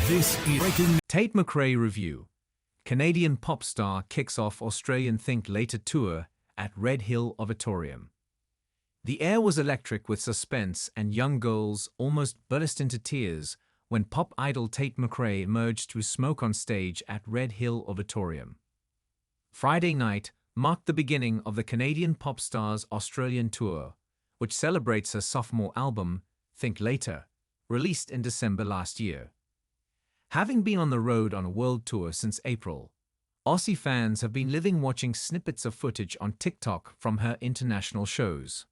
This is breaking. Tate McRae review. Canadian pop star kicks off Australian Think Later tour at Red Hill Auditorium. The air was electric with suspense, and young girls almost burst into tears when pop idol Tate McRae emerged through smoke on stage at Red Hill Auditorium. Friday night marked the beginning of the Canadian pop star's Australian tour, which celebrates her sophomore album, Think Later, released in December last year. Having been on the road on a world tour since April, Aussie fans have been living watching snippets of footage on TikTok from her international shows.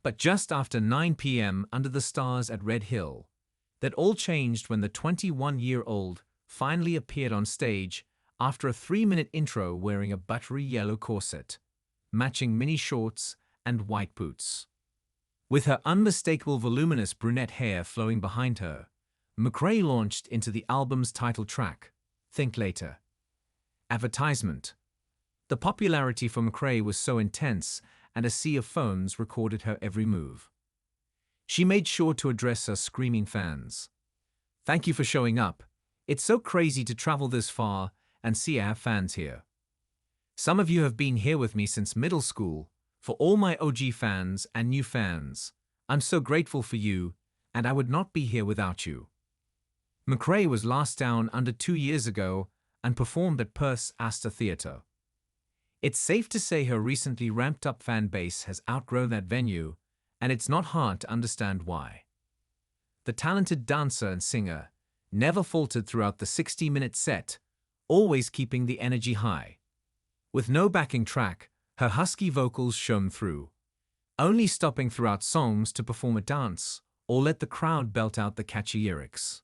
But just after 9 p.m. under the stars at Red Hill, that all changed when the 21-year-old finally appeared on stage after a 3-minute intro wearing a buttery yellow corset, matching mini shorts and white boots. With her unmistakable voluminous brunette hair flowing behind her, McRae launched into the album's title track, Think Later. Advertisement. The popularity for McRae was so intense, and a sea of phones recorded her every move. She made sure to address her screaming fans. "Thank you for showing up. It's so crazy to travel this far and see I have fans here. Some of you have been here with me since middle school. For all my OG fans and new fans, I'm so grateful for you, and I would not be here without you." McRae was last down under 2 years ago and performed at Perth's Astor Theatre. It's safe to say her recently ramped-up fan base has outgrown that venue, and it's not hard to understand why. The talented dancer and singer never faltered throughout the 60-minute set, always keeping the energy high. With no backing track, her husky vocals shone through, only stopping throughout songs to perform a dance or let the crowd belt out the catchy lyrics.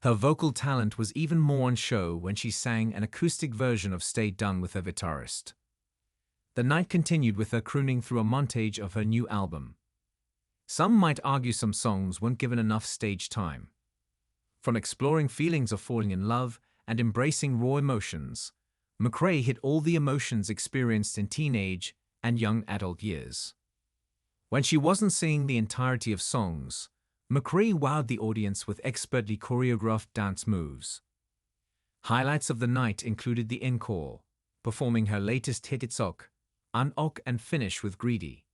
Her vocal talent was even more on show when she sang an acoustic version of Stay Done with her guitarist. The night continued with her crooning through a montage of her new album. Some might argue some songs weren't given enough stage time. From exploring feelings of falling in love and embracing raw emotions, McRae hit all the emotions experienced in teenage and young adult years. When she wasn't singing the entirety of songs, McRae wowed the audience with expertly choreographed dance moves. Highlights of the night included the encore, performing her latest hit It's Ok, Un-Ok, and finish with Greedy.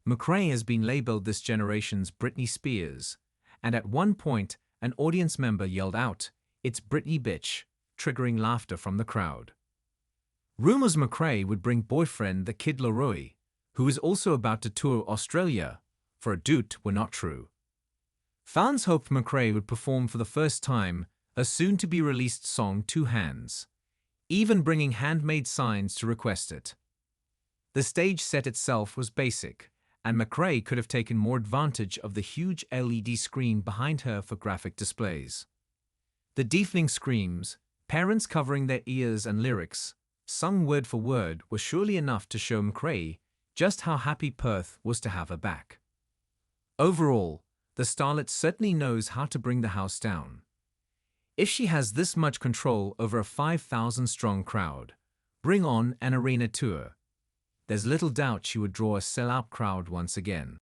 McRae has been labeled this generation's Britney Spears, and at one point an audience member yelled out, "It's Britney bitch," triggering laughter from the crowd. Rumors McRae would bring boyfriend the Kid Laroi, who is also about to tour Australia, for a doot were not true. Fans hoped McRae would perform for the first time a soon-to-be-released song Two Hands, even bringing handmade signs to request it. The stage set itself was basic, and McRae could have taken more advantage of the huge LED screen behind her for graphic displays. The deafening screams, parents covering their ears, and lyrics, sung word for word, were surely enough to show McRae just how happy Perth was to have her back. Overall, the starlet certainly knows how to bring the house down. If she has this much control over a 5,000-strong crowd, bring on an arena tour. There's little doubt she would draw a sellout crowd once again.